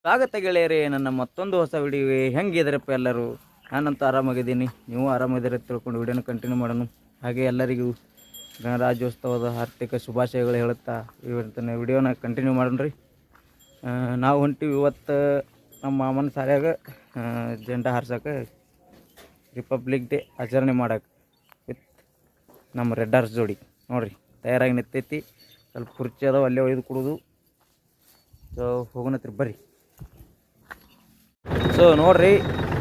ಸ್ವಾಗತ ಗೆಳೆಯರೇ, ನನ್ನ ಮತ್ತೊಂದು ಹೊಸ ವಿಡಿಯೋಗೆ ಹೆಂಗಿದ್ರಪ್ಪ ಎಲ್ಲರೂ. ನಾನಂತೂ ಆರಾಮಾಗಿದ್ದೀನಿ, ನೀವು ಆರಾಮಿದ್ದೀರ ತಿಳ್ಕೊಂಡು ವಿಡಿಯೋನ ಕಂಟಿನ್ಯೂ ಮಾಡೋಣ. ಹಾಗೆ ಎಲ್ಲರಿಗೂ ಗಣರಾಜ್ಯೋತ್ಸವದ ಆರ್ಥಿಕ ಶುಭಾಶಯಗಳು ಹೇಳುತ್ತಾ ಇವತ್ತಿನ ವಿಡಿಯೋನ ಕಂಟಿನ್ಯೂ ಮಾಡೋಣ. ನಾವು ಹೊಂಟಿವಿ ಇವತ್ತು ನಮ್ಮ ಮಾಮನ ಸಾರ್ಯಾಗ ಜೆಂಡಾ ಹಾರ್ಸೋಕೆ, ರಿಪಬ್ಲಿಕ್ ಡೇ ಆಚರಣೆ ಮಾಡೋಕೆ ವಿತ್ ನಮ್ಮ ರೆಡ್ ಹಾರ್ಸ್ ಜೋಡಿ. ನೋಡಿರಿ ತಯಾರಾಗಿ ನಿಂತೈತಿ. ಸ್ವಲ್ಪ ಕುರ್ಚಿ ಅದಾವ, ಅಲ್ಲೇ ಒಯ್ದು ಕೊಡೋದು. ಸೊ ಹೋಗೋಣತ್ರಿ ಬರ್ರಿ. ಸೊ ನೋಡ್ರಿ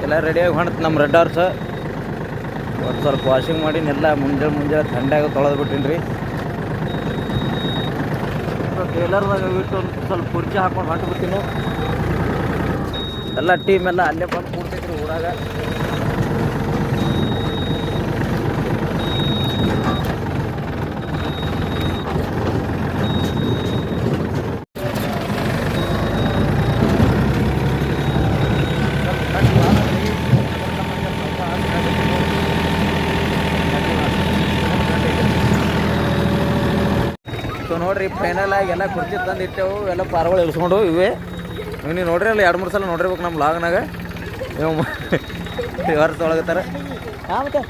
ಎಲ್ಲ ರೆಡಿಯಾಗಿ ಹೊಂಟು ನಮ್ಮ ರೆಡ್ ಹಾರ್ಸ್. ಒಂದು ಸ್ವಲ್ಪ ವಾಷಿಂಗ್ ಮಾಡಿನೆಲ್ಲ ಮುಂಜಾನೆ ಥಂಡಾಗ ತೊಳೆದು ಬಿಟ್ಟಿನಿ ರೀ. ಟೇಲರ್ದಾಗ ಬಿಟ್ಟು ಒಂದು ಸ್ವಲ್ಪ ಕುರ್ಚಿ ಹಾಕೊಂಡು ಹೊಂಟು ಬಿಡ್ತೀನಿ. ಎಲ್ಲ ಟೀಮ್ ಎಲ್ಲ ಅಲ್ಲೇ ಬಂದು ಕೂಡ್ತೈತ್ರಿ ಊರಾಗ. ಸೊ ನೋಡ್ರಿ ಫೈನಲ್ ಆಗಿ ಎಲ್ಲ ಕುರ್ಚಿ ತಂದು ಇಟ್ಟೆವು, ಎಲ್ಲ ಪಾರ್ಗಳು ಇಳಿಸ್ಕೊಂಡು ಇವೆ. ನೀವು ನೋಡ್ರಿ ಅಲ್ಲ 2-3 ಸಲ ನೋಡಿರ್ಬೇಕು ನಮ್ಮ ಲಾಗ್ನಾಗ. ನೀವು ವರ್ಷ ತೊಳಗತ್ತಾರೆ. ಹಾಂ ಮತ್ತೆ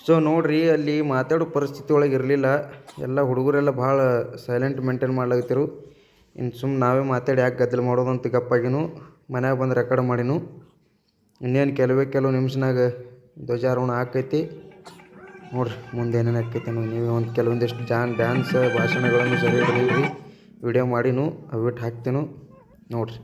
ಸೊ ನೋಡ್ರಿ ಅಲ್ಲಿ ಮಾತಾಡೋ ಪರಿಸ್ಥಿತಿ ಒಳಗೆ ಇರಲಿಲ್ಲ. ಎಲ್ಲ ಹುಡುಗರೆಲ್ಲ ಭಾಳ ಸೈಲೆಂಟ್ ಮೇಂಟೈನ್ ಮಾಡ್ಲಾಗತ್ತಿರು. ಇನ್ನು ಸುಮ್ಮನೆ ನಾವೇ ಮಾತಾಡಿ ಯಾಕೆ ಗದ್ದಲ ಮಾಡೋದಂತ ಗಪ್ಪಾಗಿನು ಮನ್ಯಾಗ ಬಂದು ರೆಕಾರ್ಡ್ ಮಾಡಿನು. ಇನ್ನೇನು ಕೆಲವು ನಿಮಿಷನಾಗ ಧ್ವಜಾರೋಹಣ ಆಕೈತಿ. ನೋಡ್ರಿ ಮುಂದೆ ಏನೇನು ಆಕೈತಿ ನೀವು ಒಂದು ಕೆಲವೊಂದಿಷ್ಟು ಡ್ಯಾನ್ಸ್ ಭಾಷಣಗಳನ್ನು ಸರಿ ಹಿಡಿದಿಲ್ರಿ. ವಿಡಿಯೋ ಮಾಡಿನು ಅವಿಟ್ಟು ಹಾಕ್ತೀನು ನೋಡ್ರಿ.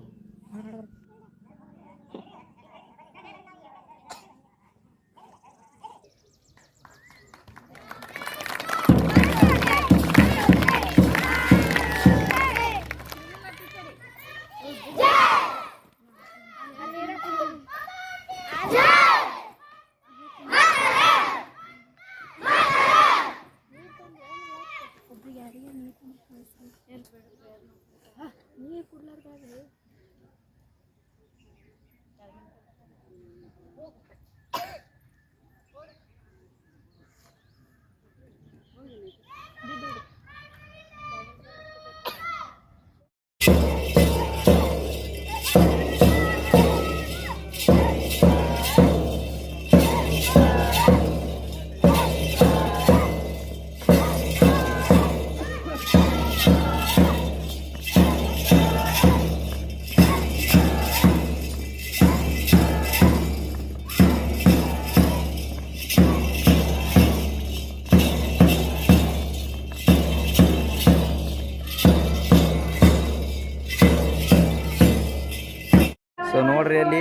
ಸೊ ನೋಡ್ರಿ ಅಲ್ಲಿ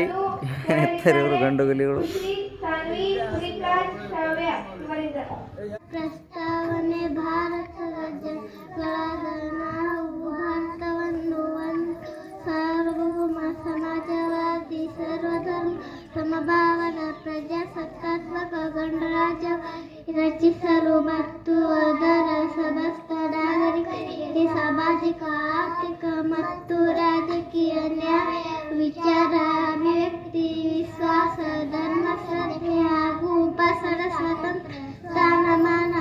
ಇರ್ತಾರೆ ಇವರು ಗಂಡು ಗಲಿಗಳು. ಪ್ರಸ್ತಾವನೆ ಭಾರತ ರಾಜ್ಯಗಳಾದ ನಾವು ಭಾರತವನ್ನು ಒಂದು ಸಾರ್ವಭೌಮ ಸಮಾಜವಾದಿ ಸರ್ವಧರ್ಮ ಸಮಭಾವದ ಪ್ರಜಾಸತ್ತಾತ್ಮಕ ಗಣರಾಜ್ಯ ರಚಿಸಲು ಮತ್ತು ಅದರ ಸಮಸ್ತ ನಾಗರಿಕರಿಗೆ ಸಾಮಾಜಿಕ ಆರ್ಥಿಕ ಮತ್ತು ರಾಜಕೀಯ ನ್ಯಾಯ ವಿಚಾರ ಅಭಿವ್ಯಕ್ತಿ ವಿಶ್ವಾಸ ಧರ್ಮ ಶ್ರದ್ಧೆ ಹಾಗೂ ಉಪಾಸನ ಸ್ವಾತಂತ್ರ್ಯ ಸ್ಥಾನಮಾನ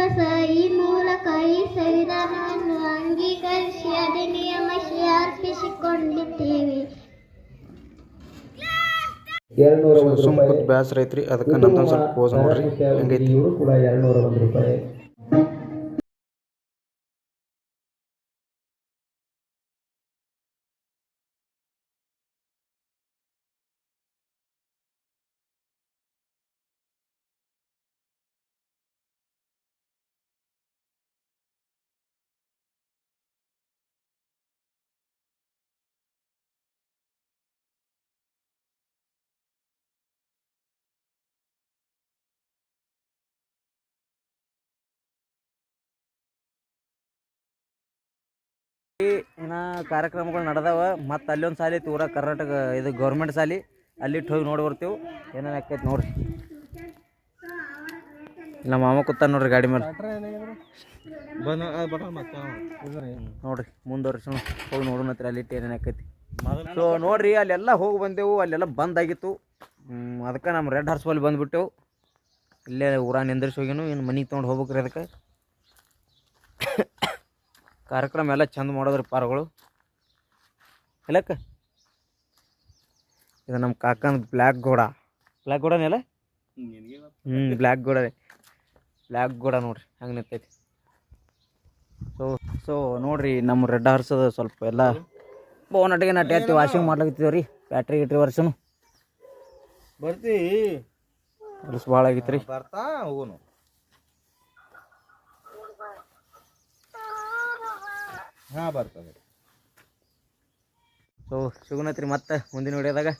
ದಿವಸ ಈ ಮೂಲಕ ಈ ಸಂವಿಧಾನವನ್ನು ಅಂಗೀಕರಿಸಿ ಅಧಿನಿಯಮಿಸಿ ಅರ್ಪಿಸಿಕೊಂಡಿದ್ದೇವೆ. ಸುಮ್ಮನೆ ಬ್ಯಾಸರ ಐತ್ರಿ, ಅದಕ್ಕೆ ನಂದು ಸ್ವಲ್ಪ ಪೋಸ್ ನೋಡ್ರಿ ಹೆಂಗೈತಿ. ಕೂಡ 201 ರೂಪಾಯಿ. ಇನ್ನ ಕಾರ್ಯಕ್ರಮಗಳು ನಡೆದವ. ಮತ್ತು ಅಲ್ಲಿ ಒಂದು ಸಾಲಿ ಐತಿ ಊರಾಗ, ಕರ್ನಾಟಕ ಇದು ಗೌರ್ಮೆಂಟ್ ಸಾಲಿ, ಅಲ್ಲಿಟ್ಟು ಹೋಗಿ ನೋಡಿ ಬರ್ತೀವಿ ಏನೇನು ಆಕೈತಿ ನೋಡ್ರಿ. ನಮ್ಮ ಮಾಮ ಕೂತಾನ ನೋಡ್ರಿ ಗಾಡಿ ಮೇಲೆ. ನೋಡ್ರಿ ಮುಂದುವರ್ಸೋಣ, ಹೋಗಿ ನೋಡೋಣತ್ರಿ ಅಲ್ಲಿಟ್ಟು ಏನೇನು ಆಕೈತಿ. ಸೊ ನೋಡ್ರಿ, ಅಲ್ಲೆಲ್ಲ ಹೋಗಿ ಬಂದೆವು, ಅಲ್ಲೆಲ್ಲ ಬಂದಾಗಿತ್ತು. ಅದಕ್ಕೆ ನಮ್ಮ ರೆಡ್ ಹಾರ್ಸ್ ಬಲ್ಲಿ ಬಂದುಬಿಟ್ಟೆವು. ಇಲ್ಲೇ ಊರಾಗ ನಿಂದ್ರಿಸಿ ಹೋಗಿನು, ಇನ್ನು ಮನೆಗೆ ತೊಗೊಂಡು ಹೋಗ್ಬೇಕ್ರಿ. ಅದಕ್ಕೆ ಕಾರ್ಯಕ್ರಮ ಎಲ್ಲ ಚಂದ ಮಾಡೋದ್ರಿ ಪಾರ್ಗಳು ಎಲ್ಲಕ್ಕ. ಇದು ನಮ್ಮ ಕಾಕಂದು ಬ್ಲ್ಯಾಕ್ ಗೋಡನೆಲ್ಲ. ಬ್ಲ್ಯಾಕ್ ಗೋಡ ರೀ, ಬ್ಲ್ಯಾಕ್ ಗೋಡ ನೋಡ್ರಿ ಹಂಗೆ ನಿಂತೈತಿ. ಸೊ ನೋಡ್ರಿ, ನಮ್ಮ ರೆಡ್ ಹಾರ್ಸದ ಸ್ವಲ್ಪ ಎಲ್ಲ ಬೋನಟಿಗೆ ನಟ್ಟಿ ವಾಷಿಂಗ್ ಮಾಡ್ಲಾಕತ್ತಿದ್ದೇವೆ ರೀ. ಬ್ಯಾಟ್ರಿ ಗಿಟ್ರಿ ವರ್ಷನು ಬರ್ತಿ ಕೆಲಸ ಭಾಳ ಆಗೈತೆ ರೀ. ಬರ್ತಾ ಹೋಗೋನು. ಹಾಂ ಬರ್ತದೆ. ಸೊ ಸಿಗುನತ್ರಿ ಮತ್ತೆ ಮುಂದಿನ ವಿಡಿಯೋದಾಗ.